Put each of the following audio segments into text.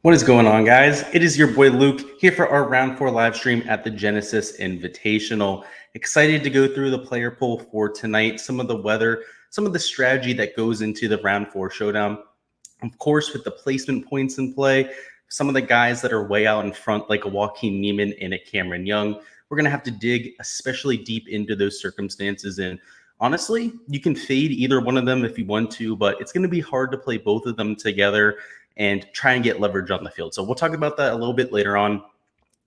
What is going on, guys? It is your boy Luke here for our round 4 live stream at the Genesis Invitational. Excited to go through the player pool for tonight, some of the weather, some of the strategy that goes into the round 4 showdown. Of course, with the placement points in play, some of the guys that are way out in front, like a Joaquin Neiman and a Cameron Young, we're going to have to dig especially deep into those circumstances. And honestly, you can fade either one of them if you want to, but it's going to be hard to play both of them together and try and get leverage on the field. So we'll talk about that a little bit later on.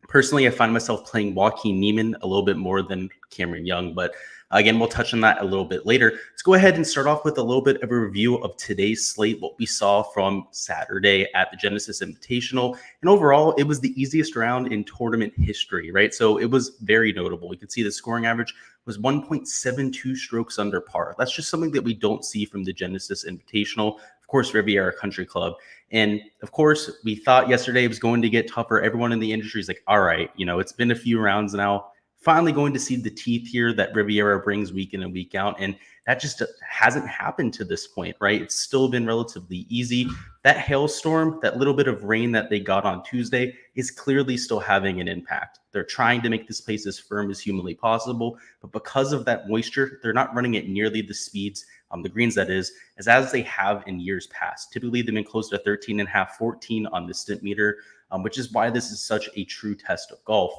Personally, I find myself playing Joaquin Neiman a little bit more than Cameron Young, but again, we'll touch on that a little bit later. Let's go ahead and start off with a little bit of a review of today's slate, what we saw from Saturday at the Genesis Invitational. And overall, it was the easiest round in tournament history, right? So it was very notable. You can see the scoring average was 1.72 strokes under par. That's just something that we don't see from the Genesis Invitational. Of course, Riviera Country Club. And of course, we thought yesterday it was going to get tougher. Everyone in the industry is like, all right, it's been a few rounds now. Finally going to see the teeth here that Riviera brings week in and week out. And that just hasn't happened to this point, right? It's still been relatively easy. That hailstorm, that little bit of rain that they got on Tuesday is clearly still having an impact. They're trying to make this place as firm as humanly possible. But because of that moisture, they're not running at nearly the speeds on the greens, that is, as they have in years past. Typically, they've been close to 13.5, 14 on the stimp meter, which is why this is such a true test of golf.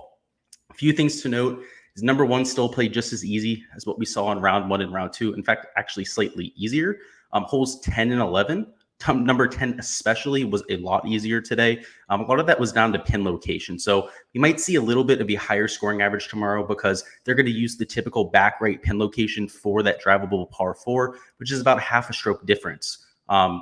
A few things to note is number one, still played just as easy as what we saw in round 1 and round 2. In fact, actually slightly easier. Holes 10 and 11. Number 10 especially was a lot easier today. A lot of that was down to pin location. So you might see a little bit of a higher scoring average tomorrow because they're going to use the typical back right pin location for that drivable par 4, which is about half a stroke difference.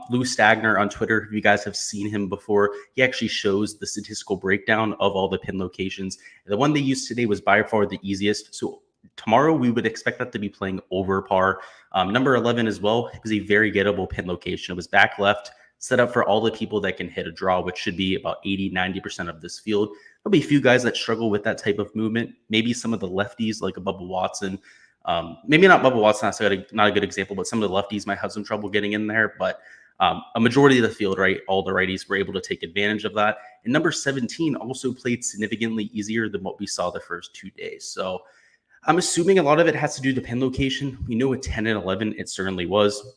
Lou Stagner on Twitter, if you guys have seen him before, he actually shows the statistical breakdown of all the pin locations. The one they used today was by far the easiest. So tomorrow we would expect that to be playing over par. Number 11 as well is a very gettable pin location. It was back left, set up for all the people that can hit a draw, which should be about 80-90% of this field. There'll be a few guys that struggle with that type of movement. Maybe some of the lefties like a Bubba Watson. Maybe not Bubba Watson, that's not a good example, but some of the lefties might have some trouble getting in there. But a majority of the field, right, all the righties were able to take advantage of that. And number 17 also played significantly easier than what we saw the first 2 days. So I'm assuming a lot of it has to do with the pin location. We know with 10 and 11, it certainly was.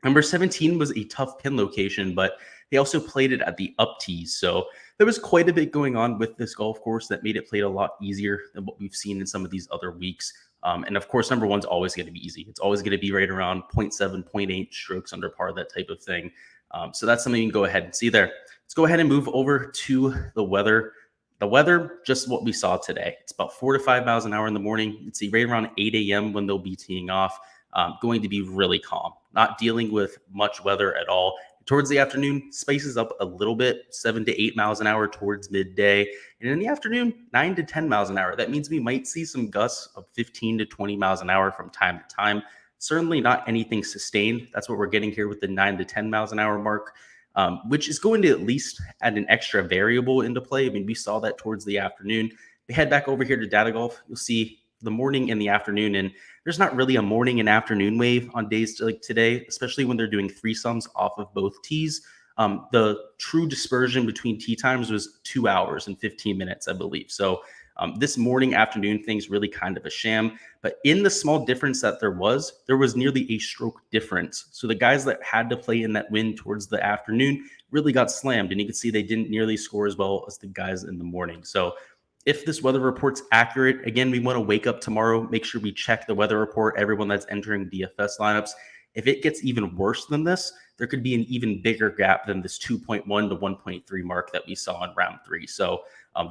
Number 17 was a tough pin location, but they also played it at the up tees. So there was quite a bit going on with this golf course that made it played a lot easier than what we've seen in some of these other weeks. And of course, number one's always going to be easy. It's always going to be right around 0.7, 0.8 strokes under par, that type of thing. So that's something you can go ahead and see there. Let's go ahead and move over to the weather. The weather, just what we saw today. It's about 4 to 5 miles an hour in the morning. You can see right around 8 a.m. when they'll be teeing off. Going to be really calm, not dealing with much weather at all. Towards the afternoon, spices up a little bit, 7 to 8 miles an hour towards midday. And in the afternoon, 9 to 10 miles an hour. That means we might see some gusts of 15 to 20 miles an hour from time to time. Certainly not anything sustained. That's what we're getting here with the 9 to 10 miles an hour mark, which is going to at least add an extra variable into play. I mean, we saw that towards the afternoon. We head back over here to Data Golf. You'll see the morning and the afternoon, and there's not really a morning and afternoon wave on days like today, especially when they're doing threesomes off of both tees. The true dispersion between tee times was 2 hours and 15 minutes, I believe. So this morning afternoon thing's really kind of a sham, but in the small difference that there was nearly a stroke difference. So the guys that had to play in that wind towards the afternoon really got slammed, and you can see they didn't nearly score as well as the guys in the morning. So if this weather report's accurate, again, we want to wake up tomorrow, make sure we check the weather report, everyone that's entering DFS lineups. If it gets even worse than this, there could be an even bigger gap than this 2.1 to 1.3 mark that we saw in round 3. So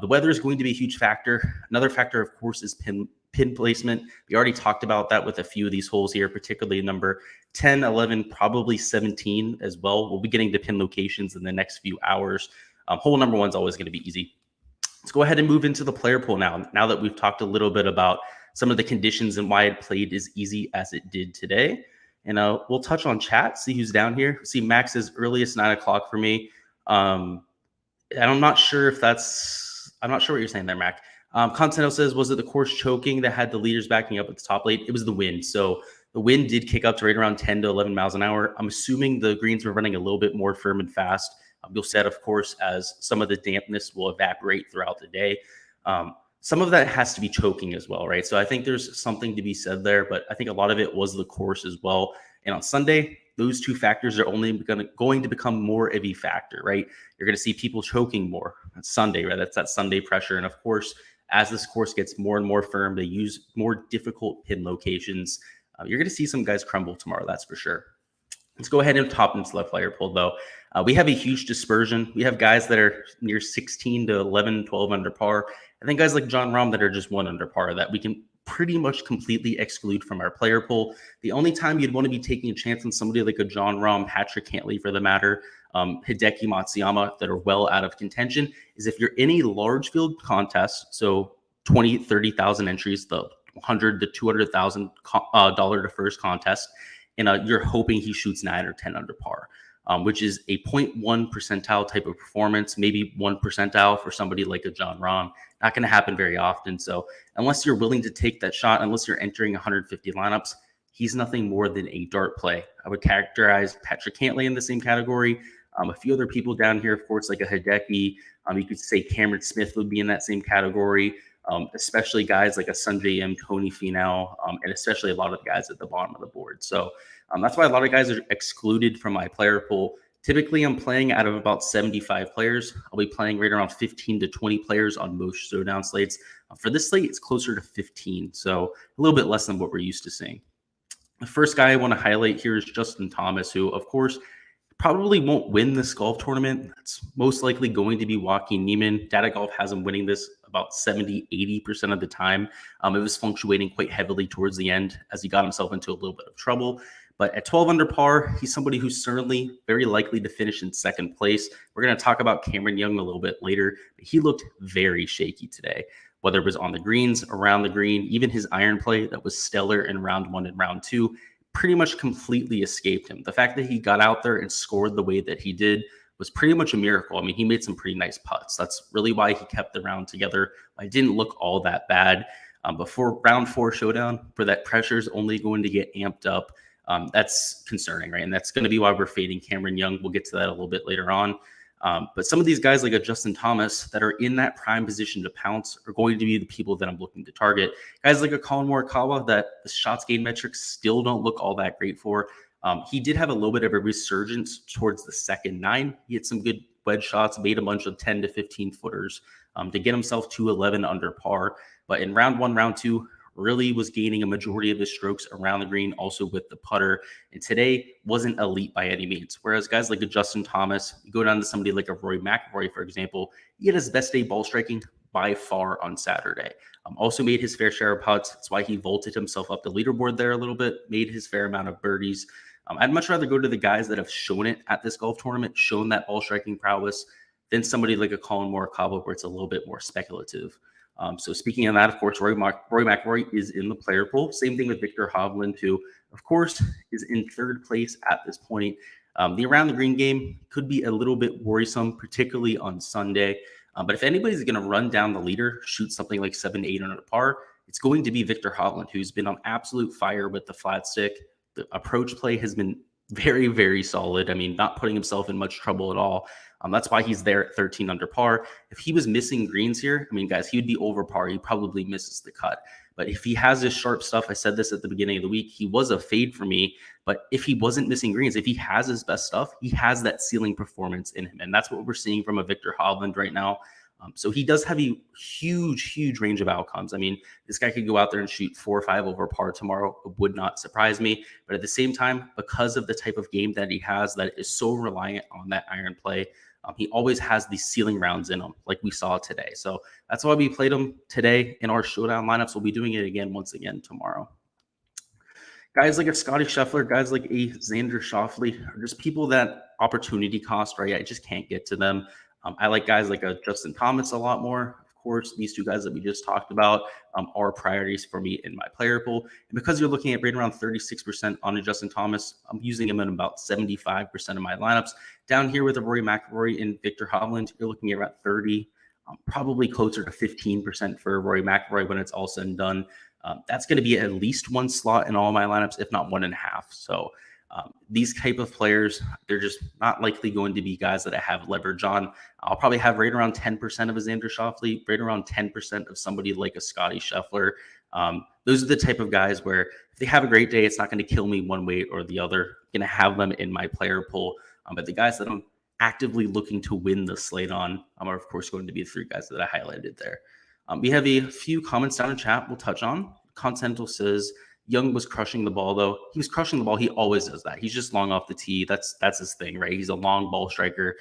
the weather is going to be a huge factor. Another factor, of course, is pin placement. We already talked about that with a few of these holes here, particularly number 10, 11, probably 17 as well. We'll be getting to pin locations in the next few hours. Hole number 1 is always going to be easy. Let's go ahead and move into the player pool now that we've talked a little bit about some of the conditions and why it played as easy as it did today. And we'll touch on chat, see who's down here. See Max is earliest 9 o'clock for me. And I'm not sure what you're saying there, Mac. Continental says, was it the course choking that had the leaders backing up at the top late? It was the wind. So the wind did kick up to right around 10 to 11 miles an hour. I'm assuming the greens were running a little bit more firm and fast. You'll set, of course, as some of the dampness will evaporate throughout the day. Some of that has to be choking as well, right? So I think there's something to be said there, but I think a lot of it was the course as well. And on Sunday, those two factors are only going to become more of a factor, right? You're going to see people choking more on Sunday, right? That's that Sunday pressure. And of course, as this course gets more and more firm, they use more difficult pin locations. You're going to see some guys crumble tomorrow, that's for sure. Let's go ahead and top into the player pool, though. We have a huge dispersion. We have guys that are near 16 to 11, 12 under par. I think guys like Jon Rahm that are just 1 under par that we can pretty much completely exclude from our player pool. The only time you'd want to be taking a chance on somebody like a Jon Rahm, Patrick Cantlay for the matter, Hideki Matsuyama that are well out of contention is if you're in a large field contest, so 20, 30,000 entries, the $100 to $200,000 to first contest, and you're hoping he shoots 9 or 10 under par, which is a 0.1 percentile type of performance, maybe 1 percentile for somebody like a Jon Rahm. Not going to happen very often. So unless you're willing to take that shot, unless you're entering 150 lineups, he's nothing more than a dart play. I would characterize Patrick Cantlay in the same category. A few other people down here, of course, like a Hideki. You could say Cameron Smith would be in that same category. Especially guys like a Sungjae Im, Tony Finau, and especially a lot of the guys at the bottom of the board. So that's why a lot of guys are excluded from my player pool. Typically, I'm playing out of about 75 players. I'll be playing right around 15 to 20 players on most Showdown slates. For this slate, it's closer to 15, so a little bit less than what we're used to seeing. The first guy I want to highlight here is Justin Thomas, who, of course, probably won't win this golf tournament. It's most likely going to be Joaquin Niemann. Data Golf has him winning this about 70, 80% of the time. It was fluctuating quite heavily towards the end as he got himself into a little bit of trouble. But at 12 under par, he's somebody who's certainly very likely to finish in second place. We're going to talk about Cameron Young a little bit later, but he looked very shaky today, whether it was on the greens, around the green, even his iron play that was stellar in round 1 and round 2 pretty much completely escaped him. The fact that he got out there and scored the way that he did was pretty much a miracle. I mean, he made some pretty nice putts. That's really why he kept the round together. It didn't look all that bad. Before round 4 Showdown, where that pressure is only going to get amped up, that's concerning, right? And that's going to be why we're fading Cameron Young. We'll get to that a little bit later on. But some of these guys like a Justin Thomas that are in that prime position to pounce are going to be the people that I'm looking to target. Guys like a Colin Morikawa that the shots gained metrics still don't look all that great for. He did have a little bit of a resurgence towards the second 9. He had some good wedge shots, made a bunch of 10 to 15 footers to get himself to 11 under par. But in round 1, round 2, really was gaining a majority of his strokes around the green, also with the putter. And today wasn't elite by any means. Whereas guys like a Justin Thomas, you go down to somebody like a Rory McIlroy, for example, he had his best day ball striking by far on Saturday. Also made his fair share of putts. That's why he vaulted himself up the leaderboard there a little bit, made his fair amount of birdies. I'd much rather go to the guys that have shown it at this golf tournament, shown that ball striking prowess, than somebody like a Colin Morikawa where it's a little bit more speculative. So speaking of that, of course, Rory McIlroy is in the player pool. Same thing with Victor Hovland, who, of course, is in 3rd place at this point. The around the green game could be a little bit worrisome, particularly on Sunday. But if anybody's going to run down the leader, shoot something like 7, 8 under par, it's going to be Victor Hovland, who's been on absolute fire with the flat stick. The approach play has been very, very solid. I mean, not putting himself in much trouble at all. That's why he's there at 13 under par. If he was missing greens here, I mean, guys, he would be over par. He probably misses the cut. But if he has his sharp stuff, I said this at the beginning of the week, he was a fade for me. But if he wasn't missing greens, if he has his best stuff, he has that ceiling performance in him. And that's what we're seeing from a Victor Hovland right now. So he does have a huge, huge range of outcomes. I mean, this guy could go out there and shoot 4 or 5 over par tomorrow. It would not surprise me. But at the same time, because of the type of game that he has that is so reliant on that iron play, he always has these ceiling rounds in him, like we saw today. So that's why we played him today in our Showdown lineups. We'll be doing it again once again tomorrow. Guys like a Scotty Scheffler, guys like a Xander Schauffele are just people that opportunity cost, right? I just can't get to them. I like guys like a Justin Thomas a lot more. Of course, these two guys that we just talked about are priorities for me in my player pool. And because you're looking at right around 36% on a Justin Thomas, I'm using him in about 75% of my lineups. Down here with a Rory McIlroy and Victor Hovland, you're looking at around 30, probably closer to 15% for Rory McIlroy when it's all said and done. That's going to be at least 1 slot in all my lineups, if not 1.5. So These type of players, they're just not likely going to be guys that I have leverage on. I'll probably have right around 10% of a Xander Schauffele, right around 10% of somebody like a Scotty Scheffler. Those are the type of guys where if they have a great day, it's not going to kill me one way or the other. I'm going to have them in my player pool. But the guys that I'm actively looking to win the slate on are, of course, going to be the three guys that I highlighted there. We have a few comments down in chat we'll touch on. Continental says, Young was crushing the ball, though. He was crushing the ball. He always does that. He's just long off the tee. That's his thing, right? He's a long ball striker.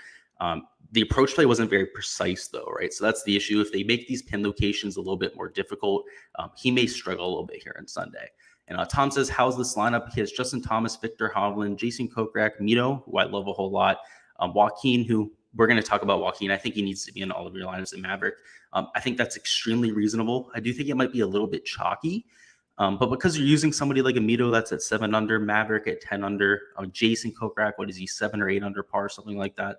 The approach play wasn't very precise, though, right? So that's the issue. If they make these pin locations a little bit more difficult, he may struggle a little bit here on Sunday. And Tom says, how's this lineup? He has Justin Thomas, Victor Hovland, Jason Kokrak, Mito, who I love a whole lot, Joaquin, who we're going to talk about Joaquin. I think he needs to be in all of your lineups in Maverick. I think that's extremely reasonable. I do think it might be a little bit chalky. But because you're using somebody like a Mito that's at 7 under, Maverick at 10 under, Jason Kokrak, what is he, 7 or 8 under par, something like that.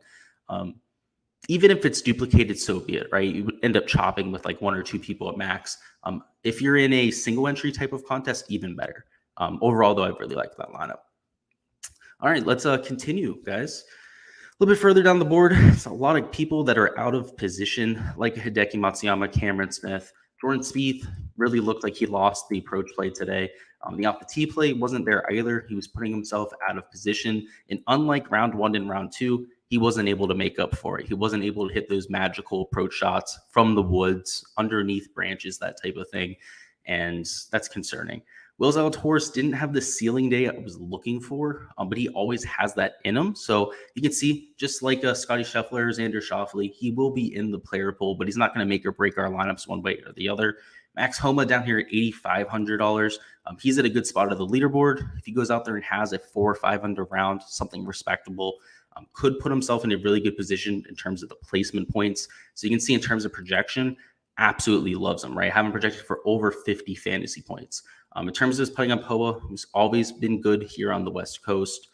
Even if it's duplicated, so be it, right? You would end up chopping with like 1 or 2 people at max. If you're in a single entry type of contest, even better. Overall, though, I really like that lineup. All right, let's continue, guys. A little bit further down the board, it's a lot of people that are out of position, like Hideki Matsuyama, Cameron Smith. Jordan Spieth really looked like he lost the approach play today. The off the tee play wasn't there either. He was putting himself out of position. And unlike round 1 and round 2, he wasn't able to make up for it. He wasn't able to hit those magical approach shots from the woods, underneath branches, that type of thing. And that's concerning. Will Zalatoris didn't have the ceiling day I was looking for, but he always has that in him. So you can see, just like Scotty Scheffler, Xander Schauffele, he will be in the player pool, but he's not going to make or break our lineups one way or the other. Max Homa down here at $8,500. He's at a good spot of the leaderboard. If he goes out there and has a 4 or 5 under round, something respectable, could put himself in a really good position in terms of the placement points. So you can see in terms of projection, absolutely loves him, right? Having projected for over 50 fantasy points. In terms of his putting up Hoa, who's always been good here on the West Coast.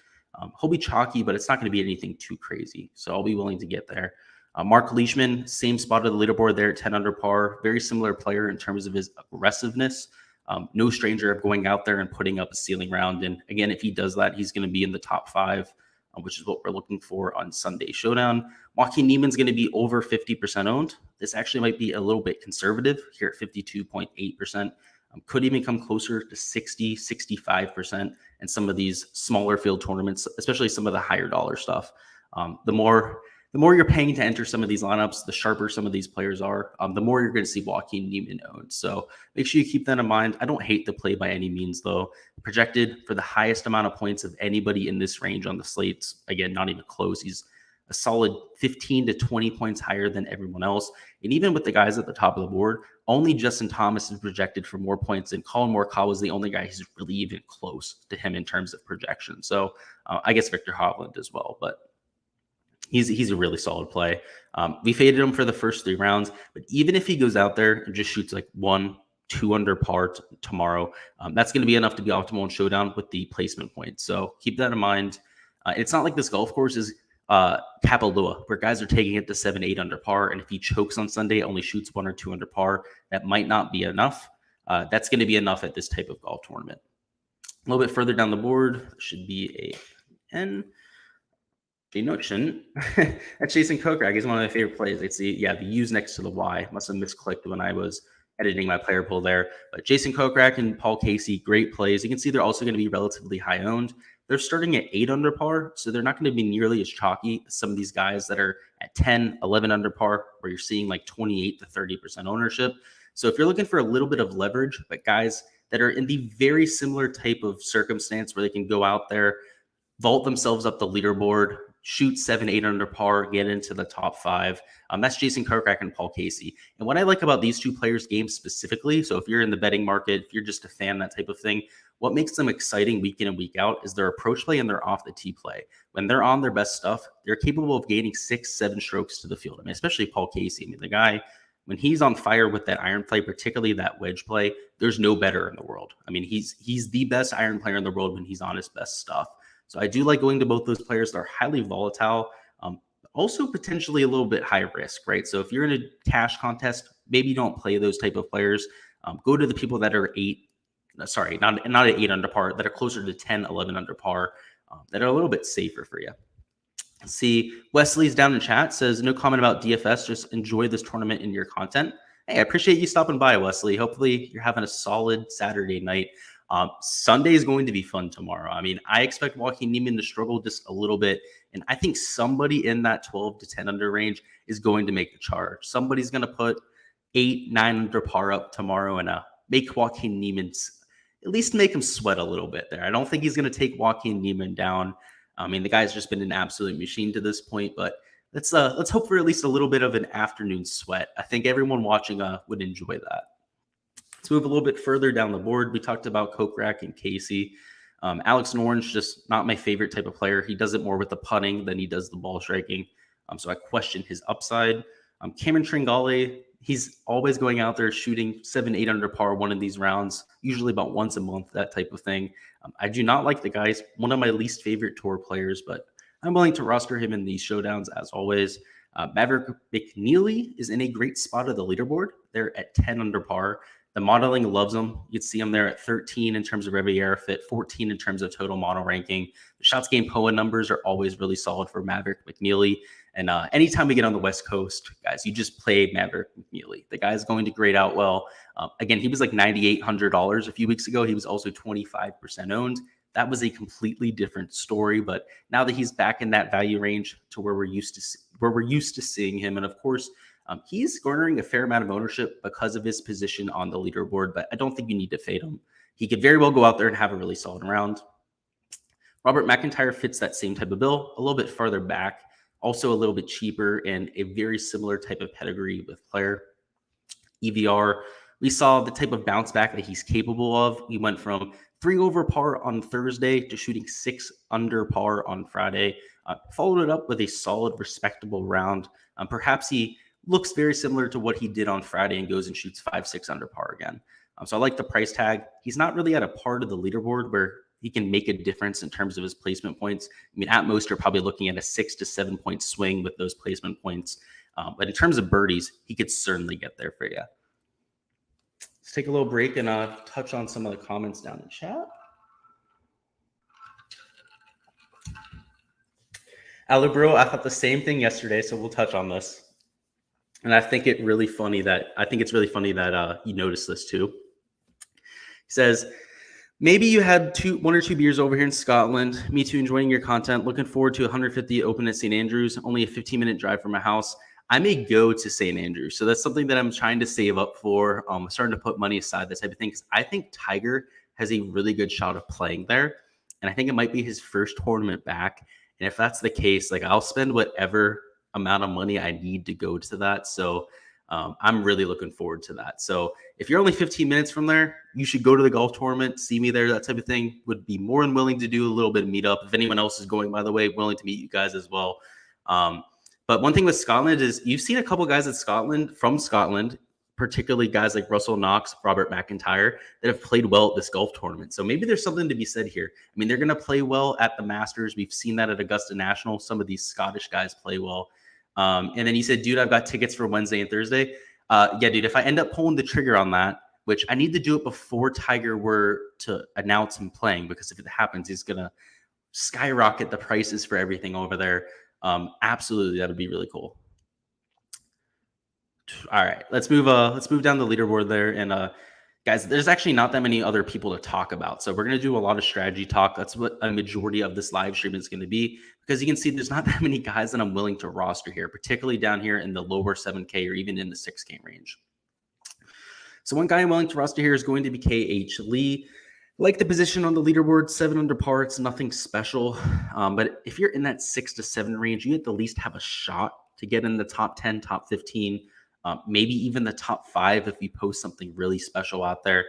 He'll be chalky, but it's not going to be anything too crazy. So I'll be willing to get there. Mark Leishman, same spot of the leaderboard there at 10 under par. Very similar player in terms of his aggressiveness. No stranger of going out there and putting up a ceiling round. And again, if he does that, he's going to be in the top 5, which is what we're looking for on Sunday Showdown. Joaquin Niemann's going to be over 50% owned. This actually might be a little bit conservative here at 52.8%. Could even come closer to 60, 65% in some of these smaller field tournaments, especially some of the higher dollar stuff. The more you're paying to enter some of these lineups, the sharper some of these players are, the more you're going to see Joaquin Niemann owned. So make sure you keep that in mind. I don't hate the play by any means, though. Projected for the highest amount of points of anybody in this range on the slates. Again, not even close. He's a solid 15 to 20 points higher than everyone else. And even with the guys at the top of the board, only Justin Thomas is projected for more points, and Colin Morikawa was the only guy who's really even close to him in terms of projection. So I guess Victor Hovland as well, but he's a really solid play. We faded him for the first 3 rounds, but even if he goes out there and just shoots like 1, 2 under par tomorrow, that's going to be enough to be optimal in Showdown with the placement points. So keep that in mind. It's not like this golf course is Kapalua, where guys are taking it to 7, 8 under par, and if he chokes on Sunday, only shoots 1 or 2 under par, that might not be enough. That's going to be enough at this type of golf tournament. A little bit further down the board should be a N. No, it shouldn't. That's Jason Kokrak. He's one of my favorite plays. I see, yeah, the U's next to the Y. Must have misclicked when I was editing my player pool there. But Jason Kokrak and Paul Casey, great plays. You can see they're also going to be relatively high owned. They're starting at 8 under par, so they're not going to be nearly as chalky as some of these guys that are at 10, 11 under par, where you're seeing like 28 to 30% ownership. So if you're looking for a little bit of leverage, but guys that are in the very similar type of circumstance where they can go out there, vault themselves up the leaderboard, shoot 7, 8 under par, get into the top 5. That's Jason Kokrak and Paul Casey. And what I like about these 2 players' games specifically, so if you're in the betting market, if you're just a fan, that type of thing, what makes them exciting week in and week out is their approach play and their off the tee play. When they're on their best stuff, they're capable of gaining 6, 7 strokes to the field. I mean, especially Paul Casey. I mean, the guy, when he's on fire with that iron play, particularly that wedge play, there's no better in the world. I mean, he's the best iron player in the world when he's on his best stuff. So I do like going to both those players that are highly volatile, also potentially a little bit high risk, right? So if you're in a cash contest, maybe don't play those type of players. Go to the people that are not at 8 under par, that are closer to 10, 11 under par. that are a little bit safer for you. See, Wesley's down in chat, says, no comment about DFS, just enjoy this tournament in your content. Hey, I appreciate you stopping by, Wesley. Hopefully you're having a solid Saturday night. Sunday is going to be fun tomorrow. I mean, I expect Joaquin Niemann to struggle just a little bit, and I think somebody in that 12 to 10 under range is going to make the charge. Somebody's going to put 8, 9 under par up tomorrow and make Joaquin Niemann, at least make him sweat a little bit there. I don't think he's going to take Joaquin Niemann down. I mean, the guy's just been an absolute machine to this point, but let's hope for at least a little bit of an afternoon sweat. I think everyone watching would enjoy that. Let's move a little bit further down the board. We talked about Kokrak and Casey. Alex Noren's just not my favorite type of player. He does it more with the putting than he does the ball striking. So I question his upside. Cameron Tringale, he's always going out there shooting 7, 8 under par one of these rounds, usually about once a month, that type of thing. I do not like the guy. He's one of my least favorite tour players, but I'm willing to roster him in these showdowns as always. Maverick McNealy is in a great spot of the leaderboard. They're at 10 under par. The modeling loves him. You can see him there at 13 in terms of Riviera fit, 14 in terms of total model ranking. The shots game POA numbers are always really solid for Maverick McNealy. And anytime we get on the West Coast, guys, you just play Maverick McNealy. The guy's going to grade out well. Again, he was like $9,800 a few weeks ago. He was also 25% owned. That was a completely different story. But now that he's back in that value range to where we're used to seeing him, and of course, he's garnering a fair amount of ownership because of his position on the leaderboard. But I don't think you need to fade him. He could very well go out there and have a really solid round. Robert McIntyre fits that same type of bill, a little bit farther back. Also a little bit cheaper and a very similar type of pedigree with player. EVR, we saw the type of bounce back that he's capable of. We went from 3 over par on Thursday to shooting 6 under par on Friday. Followed it up with a solid, respectable round. Perhaps he looks very similar to what he did on Friday and goes and shoots 5, 6 under par again. So I like the price tag. He's not really at a part of the leaderboard where he can make a difference in terms of his placement points. I mean, at most, you're probably looking at a 6 to 7 point swing with those placement points. But in terms of birdies, he could certainly get there for you. Let's take a little break and touch on some of the comments down in chat. Alibro, I thought the same thing yesterday, so we'll touch on this. And I think it's really funny that you noticed this too. He says, maybe you had 1 or 2 beers over here in Scotland. Me too, enjoying your content. Looking forward to 150 Open at St. Andrews. Only a 15-minute drive from my house. I may go to St. Andrews. So that's something that I'm trying to save up for. I'm starting to put money aside, that type of thing. Because I think Tiger has a really good shot of playing there. And I think it might be his first tournament back. And if that's the case, like, I'll spend whatever amount of money I need to go to that. So I'm really looking forward to that. So if you're only 15 minutes from there, you should go to the golf tournament, see me there, that type of thing. Would be more than willing to do a little bit of meetup. If anyone else is going, by the way, willing to meet you guys as well. But one thing with Scotland is you've seen a couple guys from Scotland, particularly guys like Russell Knox, Robert McIntyre, that have played well at this golf tournament. So maybe there's something to be said here. I mean, they're going to play well at the Masters. We've seen that at Augusta National. Some of these Scottish guys play well. And then you said, dude, I've got tickets for Wednesday and Thursday. Yeah, dude, if I end up pulling the trigger on that, which I need to do it before Tiger were to announce him playing, because if it happens, he's going to skyrocket the prices for everything over there. Absolutely, that would be really cool. All right, let's move down the leaderboard there. And guys, there's actually not that many other people to talk about. So we're going to do a lot of strategy talk. That's what a majority of this live stream is going to be, because you can see there's not that many guys that I'm willing to roster here, particularly down here in the lower 7K or even in the 6K range. So one guy I'm willing to roster here is going to be KH Lee. Like the position on the leaderboard, 7 under par, it's nothing special. But if you're in that 6 to 7 range, you at the least have a shot to get in the top 10, top 15, maybe even the top 5 if you post something really special out there.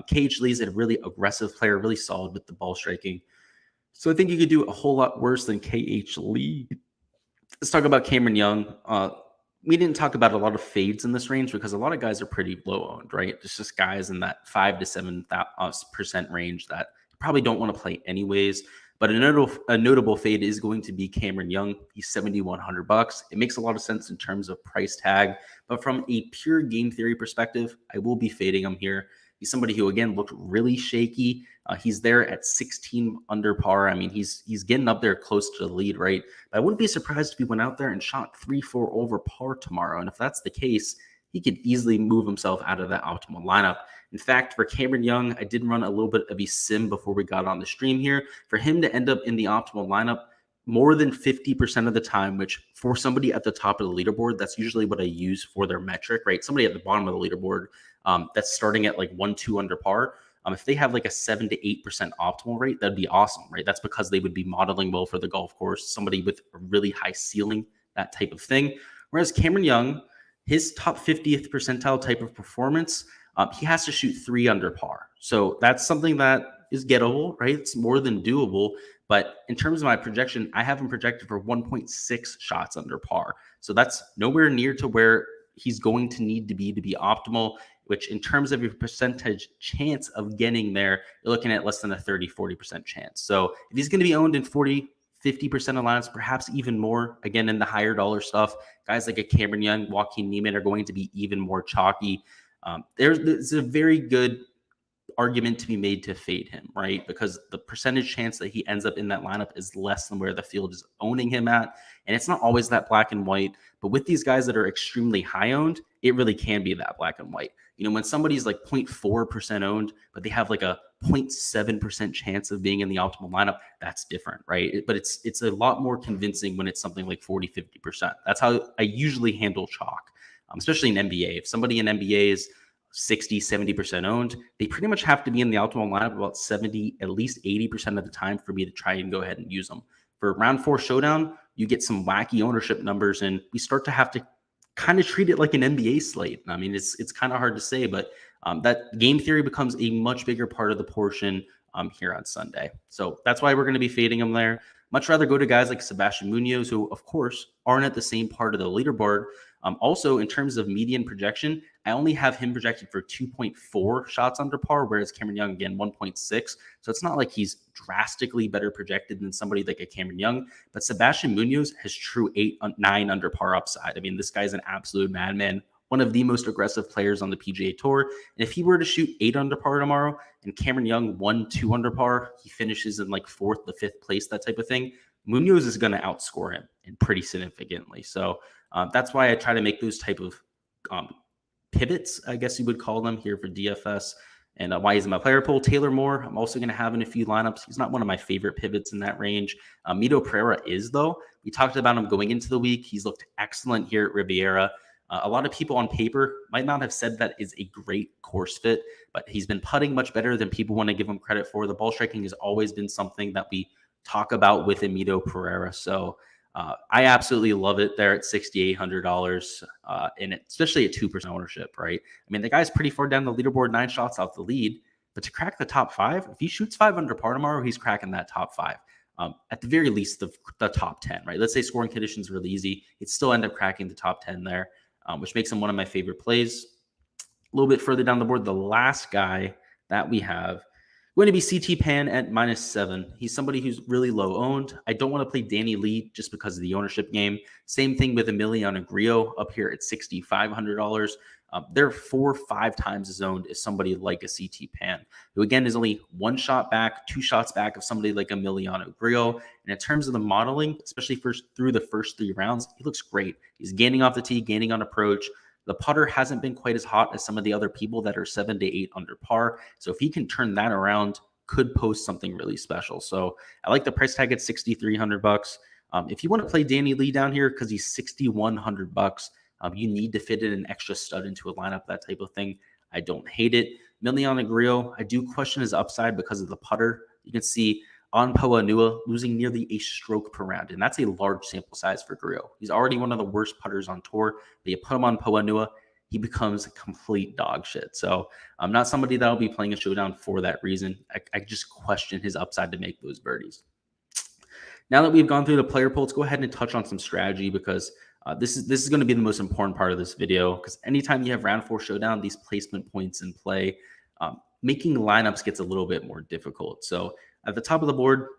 KH Lee's a really aggressive player, really solid with the ball striking. So I think you could do a whole lot worse than KH Lee. Let's talk about Cameron Young. We didn't talk about a lot of fades in this range because a lot of guys are pretty low owned, right? It's just guys in that 5 to 7% range that probably don't want to play anyways. But a notable fade is going to be Cameron Young. He's $7,100. It makes a lot of sense in terms of price tag, but from a pure game theory perspective, I will be fading him here. He's somebody who, again, looked really shaky. He's there at 16 under par. I mean, he's getting up there close to the lead, right? But I wouldn't be surprised if he went out there and shot 3-4 over par tomorrow. And if that's the case, he could easily move himself out of that optimal lineup. In fact, for Cameron Young, I did run a little bit of a sim before we got on the stream here. For him to end up in the optimal lineup more than 50% of the time, which for somebody at the top of the leaderboard, that's usually what I use for their metric, right? Somebody at the bottom of the leaderboard that's starting at like 1-2 under par. If they have like a 7 to 8% optimal rate, that'd be awesome, right? That's because they would be modeling well for the golf course, somebody with a really high ceiling, that type of thing. Whereas Cameron Young, his top 50th percentile type of performance, he has to shoot 3 under par. So that's something that is gettable, right? It's more than doable. But in terms of my projection, I have him projected for 1.6 shots under par. So that's nowhere near to where he's going to need to be optimal, which in terms of your percentage chance of getting there, you're looking at less than a 30-40% chance. So if he's going to be owned in 40-50% of lineups, perhaps even more, again, in the higher dollar stuff, guys like a Cameron Young, Joaquin Niemann are going to be even more chalky. There's a very good argument to be made to fade him, right? Because the percentage chance that he ends up in that lineup is less than where the field is owning him at. And it's not always that black and white, but with these guys that are extremely high owned, it really can be that black and white. You know, when somebody's like 0.4% owned, but they have like a 0.7% chance of being in the optimal lineup, that's different, right? But it's a lot more convincing when it's something like 40-50%. That's how I usually handle chalk, especially in NBA. If somebody in NBA is 60-70% owned, they pretty much have to be in the optimal lineup about 70, at least 80% of the time for me to try and go ahead and use them. For round 4 showdown, you get some wacky ownership numbers, and we start to have to kind of treat it like an NBA slate. I mean, it's kind of hard to say, but that game theory becomes a much bigger part of the portion here on Sunday. So that's why we're going to be fading them there. Much rather go to guys like Sebastian Munoz, who, of course, aren't at the same part of the leaderboard. Also, in terms of median projection, I only have him projected for 2.4 shots under par, whereas Cameron Young, again, 1.6. So it's not like he's drastically better projected than somebody like a Cameron Young, but Sebastian Munoz has true 8-9 under par upside. I mean, this guy's an absolute madman, one of the most aggressive players on the PGA Tour. And if he were to shoot 8 under par tomorrow and Cameron Young 1-2 under par, he finishes in like 4th to 5th place, that type of thing, Munoz is going to outscore him and pretty significantly. So that's why I try to make those type of pivots, I guess you would call them, here for DFS. And why he's in my player pool. Taylor Moore, I'm also going to have in a few lineups. He's not one of my favorite pivots in that range. Mito Pereira is, though. We talked about him going into the week. He's looked excellent here at Riviera. A lot of people on paper might not have said that is a great course fit, but he's been putting much better than people want to give him credit for. The ball striking has always been something that we talk about with Mito Pereira. So I absolutely love it there at $6,800, and especially at 2% ownership, right? I mean, the guy's pretty far down the leaderboard, 9 shots off the lead, but to crack the top 5, if he shoots 5 under par tomorrow, he's cracking that top 5. At the very least, the top 10, right? Let's say scoring conditions really easy. He'd still end up cracking the top 10 there, which makes him one of my favorite plays. A little bit further down the board, the last guy that we have going to be CT Pan at -7. He's somebody who's really low owned. I don't want to play Danny Lee just because of the ownership game. Same thing with Emiliano Grillo up here at $6,500. They're 4 or 5 times as owned as somebody like a CT Pan, who again is only 1 shot back, 2 shots back of somebody like Emiliano Grillo. And in terms of the modeling, especially through the first 3 rounds, he looks great. He's gaining off the tee, gaining on approach. The putter hasn't been quite as hot as some of the other people that are 7 to 8 under par. So if he can turn that around, could post something really special. So I like the price tag at $6,300. If you want to play Danny Lee down here because he's $6,100, you need to fit in an extra stud into a lineup, that type of thing. I don't hate it. Emiliano Grillo, I do question his upside because of the putter. You can see on Poanua losing nearly a stroke per round, and that's a large sample size for Grillo. He's already one of the worst putters on tour, but you put him on Poanua, he becomes complete dog shit. So I'm not somebody that'll be playing a showdown for that reason. I just question his upside to make those birdies. Now that we've gone through the player pool, let's go ahead and touch on some strategy, because this is going to be the most important part of this video, because anytime you have round 4 showdown, these placement points in play, making lineups gets a little bit more difficult. So at the top of the board,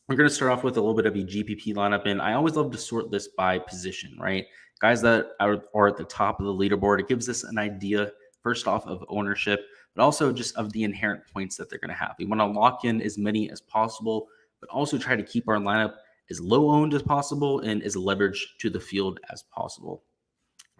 we're going to start off with a little bit of a GPP lineup, and I always love to sort this by position, right? Guys that are at the top of the leaderboard, it gives us an idea first off of ownership, but also just of the inherent points that they're going to have. We want to lock in as many as possible, but also try to keep our lineup as low owned as possible and as leveraged to the field as possible.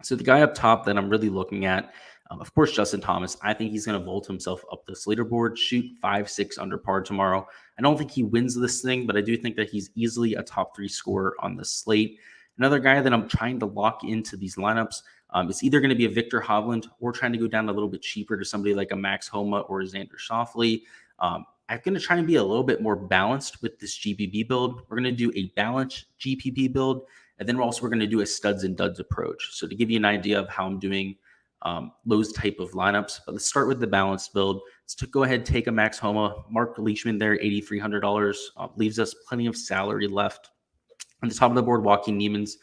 So the guy up top that I'm really looking at, of course, Justin Thomas. I think he's going to vault himself up this leaderboard, shoot 5-6 under par tomorrow. I don't think he wins this thing, but I do think that he's easily a top 3 scorer on the slate. Another guy that I'm trying to lock into these lineups is either going to be a Victor Hovland or trying to go down a little bit cheaper to somebody like a Max Homa or a Xander Schauffele. I'm going to try and be a little bit more balanced with this GPP build. We're going to do a balanced GPP build, and then we're going to do a studs and duds approach. So to give you an idea of how I'm doing those type of lineups, but let's start with the balanced build. Let's go ahead and take a Max Homa. Mark Leishman there, $8,300, leaves us plenty of salary left. On the top of the board, Joaquin Niemann's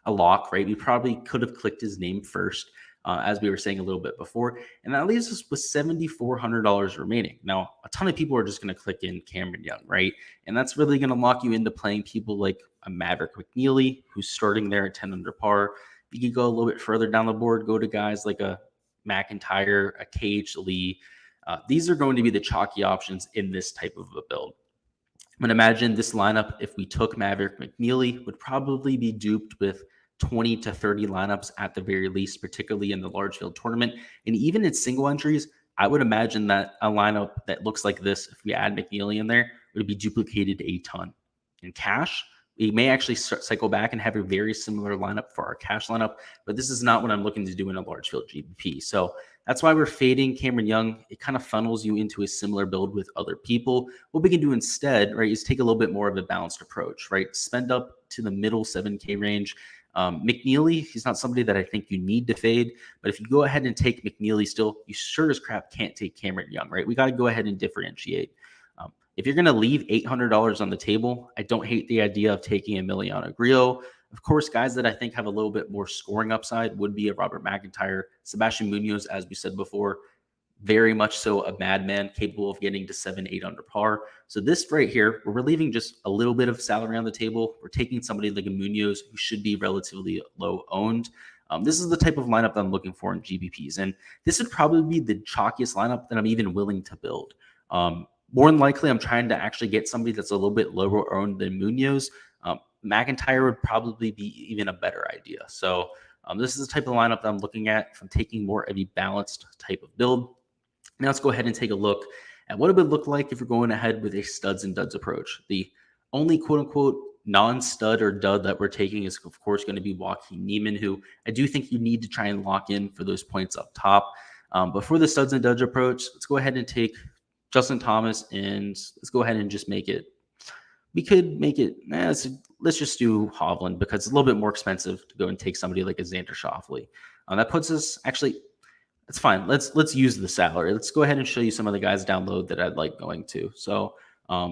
a lock, right? We probably could have clicked his name first, as we were saying a little bit before, and that leaves us with $7,400 remaining. Now, a ton of people are just going to click in Cameron Young, right? And that's really going to lock you into playing people like a Maverick Mcnealy, who's starting there at 10 under par. You could go a little bit further down the board, go to guys like a McIntyre, a Cage Lee. These are going to be the chalky options in this type of a build. But imagine this lineup, if we took Maverick Mcnealy, would probably be duped with 20 to 30 lineups at the very least, particularly in the large field tournament. And even in single entries, I would imagine that a lineup that looks like this, if we add McNealy in there, would be duplicated a ton. In cash, we may actually cycle back and have a very similar lineup for our cash lineup, but this is not what I'm looking to do in a large field GPP. So that's why we're fading Cameron Young. It kind of funnels you into a similar build with other people. What we can do instead, right, is take a little bit more of a balanced approach, right? Spend up to the middle 7K range. McNealy, he's not somebody that I think you need to fade, but if you go ahead and take McNealy still, you sure as crap can't take Cameron Young, right? We got to go ahead and differentiate. If you're going to leave $800 on the table, I don't hate the idea of taking Emiliano Grillo. Of course, guys that I think have a little bit more scoring upside would be a Robert McIntyre, Sebastian Munoz, as we said before, very much so a madman, capable of getting to 7-8 under par. So this right here, we're leaving just a little bit of salary on the table. We're taking somebody like a Munoz who should be relatively low owned. This is the type of lineup that I'm looking for in GPPs. And this would probably be the chalkiest lineup that I'm even willing to build. More than likely, I'm trying to actually get somebody that's a little bit lower owned than Munoz. McIntyre would probably be even a better idea. So this is the type of lineup that I'm looking at if I'm taking more of a balanced type of build. Now let's go ahead and take a look at what it would look like if you're going ahead with a studs and duds approach. The only quote-unquote non-stud or dud that we're taking is, of course, going to be Joaquin Niemann, who I do think you need to try and lock in for those points up top. But for the studs and duds approach, let's go ahead and take Justin Thomas, and let's go ahead and just make it. We could make it, let's just do Hovland because it's a little bit more expensive to go and take somebody like a Xander Schauffele. That puts us, actually, it's fine. Let's use the salary. Let's go ahead and show you some of the guys down low that I'd like going to. So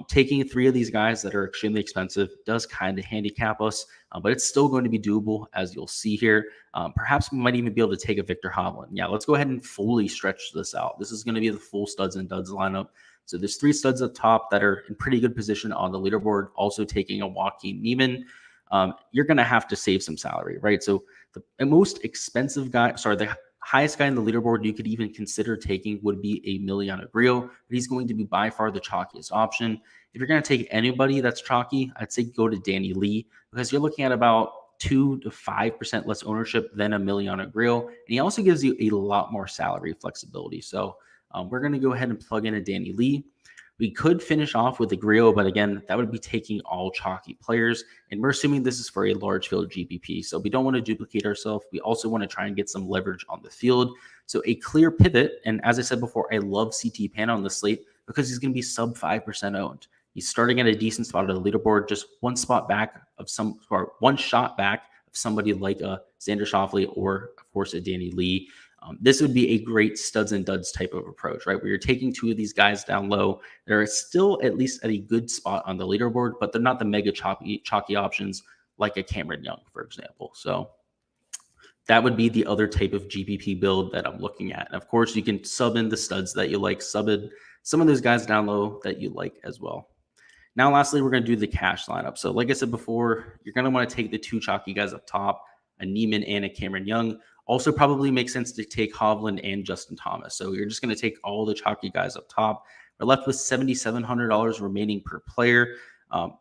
taking 3 of these guys that are extremely expensive does kind of handicap us, but it's still going to be doable, as you'll see here. Perhaps we might even be able to take a Victor Hovland. Yeah, let's go ahead and fully stretch this out. This is going to be the full studs and duds lineup. So there's 3 studs up top that are in pretty good position on the leaderboard. Also taking a Joaquin Niemann. You're going to have to save some salary, right? So the most expensive guy, the highest guy in the leaderboard you could even consider taking would be a Emiliano Grillo, but he's going to be by far the chalkiest option. If you're going to take anybody that's chalky, I'd say go to Danny Lee, because you're looking at about 2 to 5% less ownership than Emiliano Grillo, and he also gives you a lot more salary flexibility. So we're going to go ahead and plug in a Danny Lee. We could finish off with a Grillo, but again, that would be taking all chalky players. And we're assuming this is for a large field GPP. So we don't want to duplicate ourselves. We also want to try and get some leverage on the field. So a clear pivot. And as I said before, I love CT Pan on the slate because he's going to be sub 5% owned. He's starting at a decent spot of the leaderboard, just one shot back of somebody like a Xander Schauffele or, of course, a Danny Lee. This would be a great studs and duds type of approach, right? Where you're taking 2 of these guys down low. They're still at least at a good spot on the leaderboard, but they're not the mega chalky options like a Cameron Young, for example. So that would be the other type of GPP build that I'm looking at. And of course, you can sub in the studs that you like, sub in some of those guys down low that you like as well. Now, lastly, we're going to do the cash lineup. So like I said before, you're going to want to take the 2 chalky guys up top, a Niemann and a Cameron Young. Also probably makes sense to take Hovland and Justin Thomas. So you're just going to take all the chalky guys up top. We're left with $7,700 remaining per player,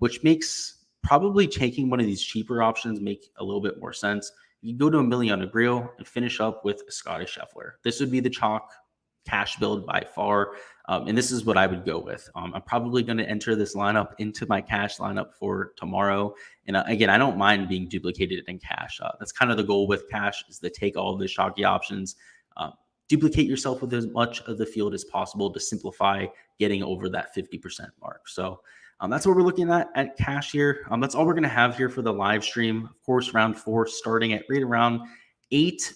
which makes probably taking one of these cheaper options make a little bit more sense. You go to Emiliano Grillo and finish up with Scotty Scheffler. This would be the chalk cash build by far. And this is what I would go with. I'm probably going to enter this lineup into my cash lineup for tomorrow. And again, I don't mind being duplicated in cash. That's kind of the goal with cash, is to take all of the chalky options, duplicate yourself with as much of the field as possible to simplify getting over that 50% mark. So that's what we're looking at cash here. That's all we're going to have here for the live stream. Of course, round 4 starting at right around 8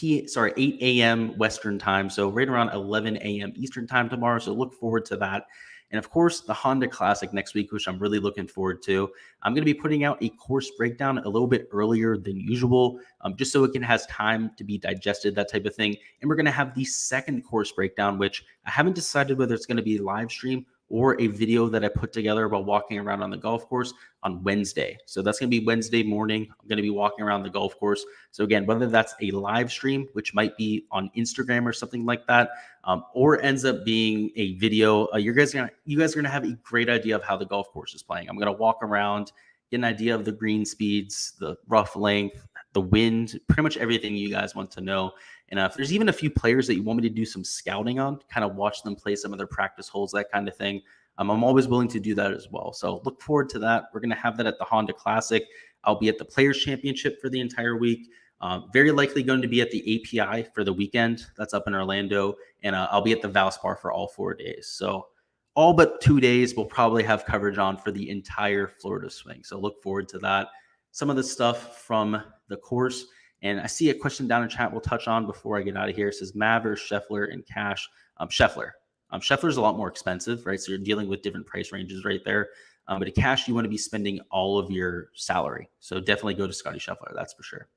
a.m. Western time. So right around 11 a.m. Eastern time tomorrow. So look forward to that. And of course, the Honda Classic next week, which I'm really looking forward to. I'm going to be putting out a course breakdown a little bit earlier than usual, just so it has time to be digested, that type of thing. And we're going to have the second course breakdown, which I haven't decided whether it's going to be live stream or a video that I put together while walking around on the golf course on Wednesday. So that's going to be Wednesday morning. I'm going to be walking around the golf course. So again, whether that's a live stream, which might be on Instagram or something like that, or ends up being a video, you guys are going to have a great idea of how the golf course is playing. I'm going to walk around, get an idea of the green speeds, the rough length, the wind, pretty much everything you guys want to know. And if there's even a few players that you want me to do some scouting on, kind of watch them play some of their practice holes, that kind of thing, I'm always willing to do that as well. So look forward to that. We're going to have that at the Honda Classic. I'll be at the Players Championship for the entire week. Very likely going to be at the API for the weekend. That's up in Orlando. And I'll be at the Valspar for all 4 days. So all but 2 days we'll probably have coverage on for the entire Florida swing. So look forward to that. Some of the stuff from the course. And I see a question down in chat we'll touch on before I get out of here. It says Maverick, Scheffler, and cash. Scheffler. Scheffler's a lot more expensive, right? So you're dealing with different price ranges right there. But at cash, you want to be spending all of your salary. So definitely go to Scotty Scheffler, that's for sure.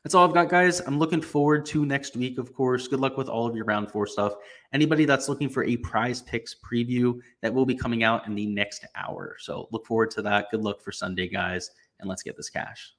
That's all I've got, guys. I'm looking forward to next week, of course. Good luck with all of your round 4 stuff. Anybody that's looking for a prize picks preview, that will be coming out in the next hour. So look forward to that. Good luck for Sunday, guys. And let's get this cash.